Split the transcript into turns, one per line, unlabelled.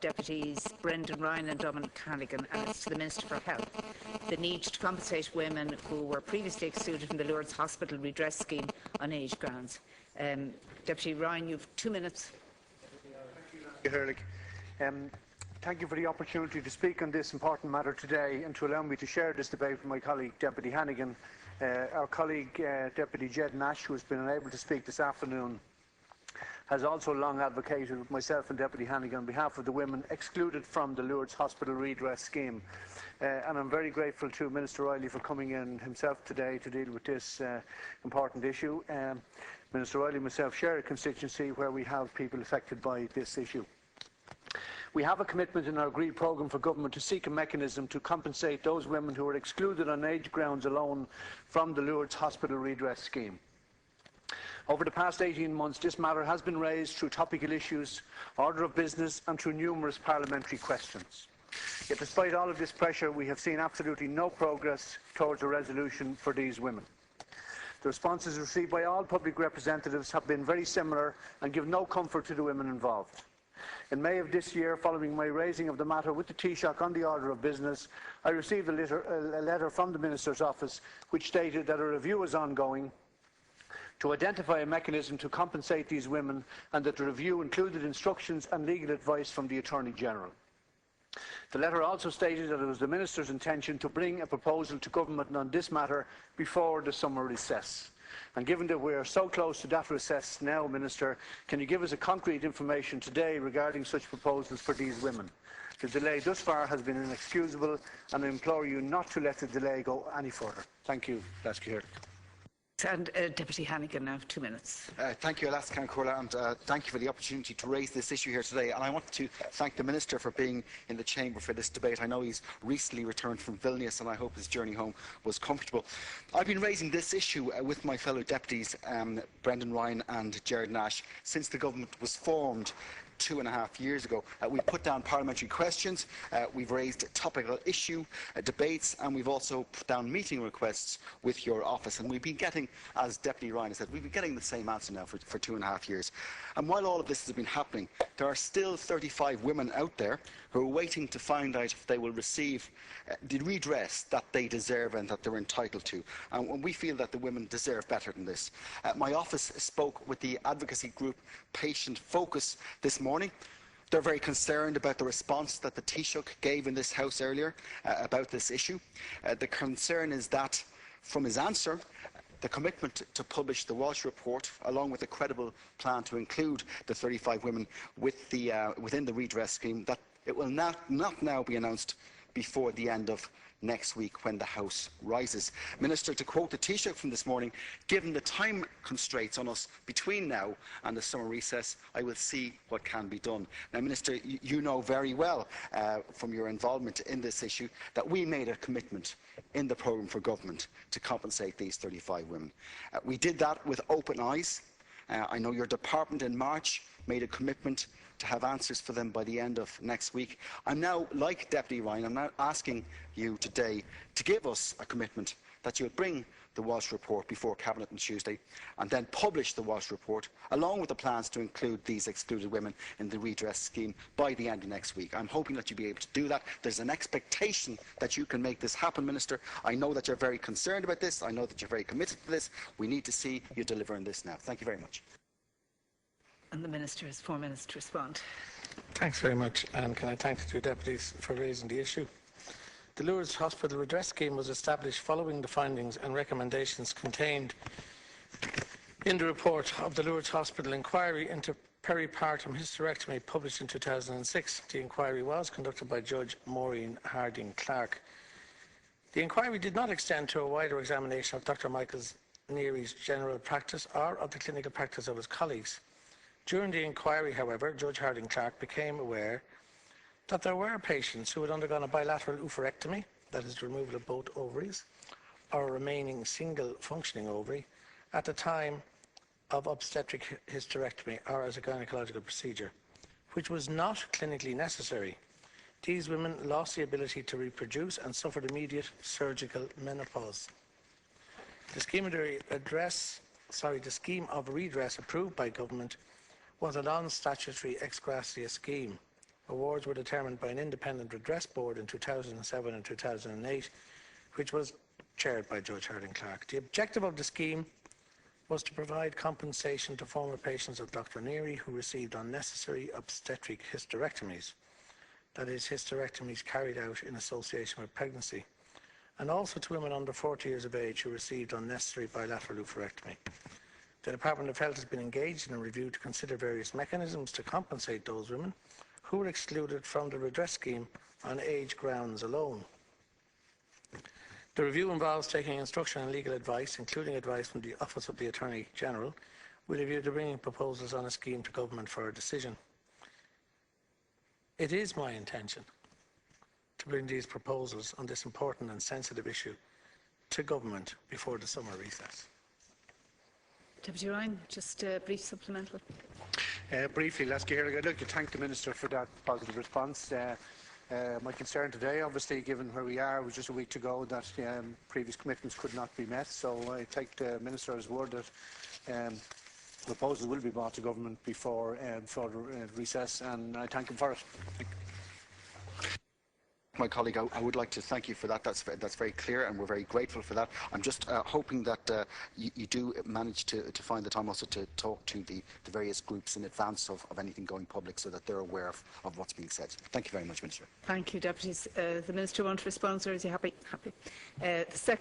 Deputies Brendan Ryan and Dominic Hannigan, and it's to the Minister for Health. The need to compensate women who were previously excluded from the Lourdes Hospital Redress Scheme on age grounds. Deputy Ryan, you have 2 minutes.
Thank you, thank you for the opportunity to speak on this important matter today and to allow me to share this debate with my colleague Deputy Hannigan. Our colleague Deputy Jed Nash, who has been unable to speak this afternoon, has also long advocated with myself and Deputy Hannigan on behalf of the women excluded from the Lourdes Hospital Redress Scheme. And I'm very grateful to Minister Riley for coming in himself today to deal with this important issue. Minister Riley and myself share a constituency where we have people affected by this issue. We have a commitment in our agreed programme for government to seek a mechanism to compensate those women who are excluded on age grounds alone from the Lourdes Hospital Redress Scheme. Over the past 18 months, this matter has been raised through topical issues, order of business and through numerous parliamentary questions. Yet despite all of this pressure, we have seen absolutely no progress towards a resolution for these women. The responses received by all public representatives have been very similar and give no comfort to the women involved. In May of this year, following my raising of the matter with the Taoiseach on the order of business, I received a letter from the Minister's office which stated that a review is ongoing to identify a mechanism to compensate these women and that the review included instructions and legal advice from the Attorney-General. The letter also stated that it was the Minister's intention to bring a proposal to Government on this matter before the summer recess. And given that we are so close to that recess now, Minister, can you give us a concrete information today regarding such proposals for these women? The delay thus far has been inexcusable and I implore you not to let the delay go any further. Thank you.
And Deputy Hannigan now, 2 minutes.
Thank you, Alaska and Corla, and thank you for the opportunity to raise this issue here today. And I want to thank the Minister for being in the chamber for this debate. I know he's recently returned from Vilnius and I hope his journey home was comfortable. I've been raising this issue with my fellow deputies, Brendan Ryan and Jared Nash, since the government was formed 2.5 years ago. We put down parliamentary questions, we've raised topical issue debates, and we've also put down meeting requests with your office. And we've been getting, as Deputy Ryan said, we've been getting the same answer now for 2.5 years. And while all of this has been happening, there are still 35 women out there who are waiting to find out if they will receive the redress that they deserve and that they're entitled to. And we feel that the women deserve better than this. My office spoke with the advocacy group Patient Focus this morning. They're very concerned about the response that the Taoiseach gave in this House earlier about this issue. The concern is that from his answer, the commitment to publish the Walsh report, along with a credible plan to include the 35 women within the redress scheme, that it will not now be announced before the end of next week when the House rises. Minister, to quote the Taoiseach from this morning, given the time constraints on us between now and the summer recess, I will see what can be done. Now, Minister, you know very well from your involvement in this issue that we made a commitment in the programme for government to compensate these 35 women. We did that with open eyes. I know your department in March made a commitment to have answers for them by the end of next week. I'm now, like Deputy Ryan, I'm now asking you today to give us a commitment that you'll bring the Walsh report before Cabinet on Tuesday and then publish the Walsh report along with the plans to include these excluded women in the redress scheme by the end of next week. I'm hoping that you'll be able to do that. There's an expectation that you can make this happen, Minister. I know that you're very concerned about this. I know that you're very committed to this. We need to see you deliver on this now. Thank you very much.
And the Minister has 4 minutes to respond.
Thanks very much, and can I thank the two deputies for raising the issue. The Lourdes Hospital Redress Scheme was established following the findings and recommendations contained in the report of the Lourdes Hospital Inquiry into Peripartum Hysterectomy published in 2006. The inquiry was conducted by Judge Maureen Harding-Clark. The inquiry did not extend to a wider examination of Dr. Michael Neary's general practice or of the clinical practice of his colleagues. During the inquiry, however, Judge Harding-Clark became aware that there were patients who had undergone a bilateral oophorectomy, that is the removal of both ovaries, or a remaining single functioning ovary, at the time of obstetric hysterectomy or as a gynecological procedure, which was not clinically necessary. These women lost the ability to reproduce and suffered immediate surgical menopause. The scheme of redress approved by government was a non-statutory ex gratia scheme, Awards were determined by an independent redress board in 2007 and 2008, which was chaired by Judge Harding Clark. The objective of the scheme was to provide compensation to former patients of Dr. Neary who received unnecessary obstetric hysterectomies, that is, hysterectomies carried out in association with pregnancy, and also to women under 40 years of age who received unnecessary bilateral oophorectomy. The Department of Health has been engaged in a review to consider various mechanisms to compensate those women who were excluded from the redress scheme on age grounds alone. The review involves taking instruction and legal advice, including advice from the Office of the Attorney General, with a view to bringing proposals on a scheme to government for a decision. It is my intention to bring these proposals on this important and sensitive issue to government before the summer recess.
Deputy Ryan, just a brief supplemental.
Briefly, Lasky, I'd like to thank the Minister for that positive response. My concern today, obviously, given where we are, was just a week to go that previous commitments could not be met. So I take the Minister's word that proposals will be brought to government before further recess, and I thank him for it.
My colleague, I would like to thank you for that. That's very clear, and we're very grateful for that. I'm just hoping that you do manage to find the time also to talk to the various groups in advance of anything going public, so that they're aware of what's being said. Thank you very much, Minister.
Thank you, Deputies. The Minister want to respond, or is he happy? Happy. The second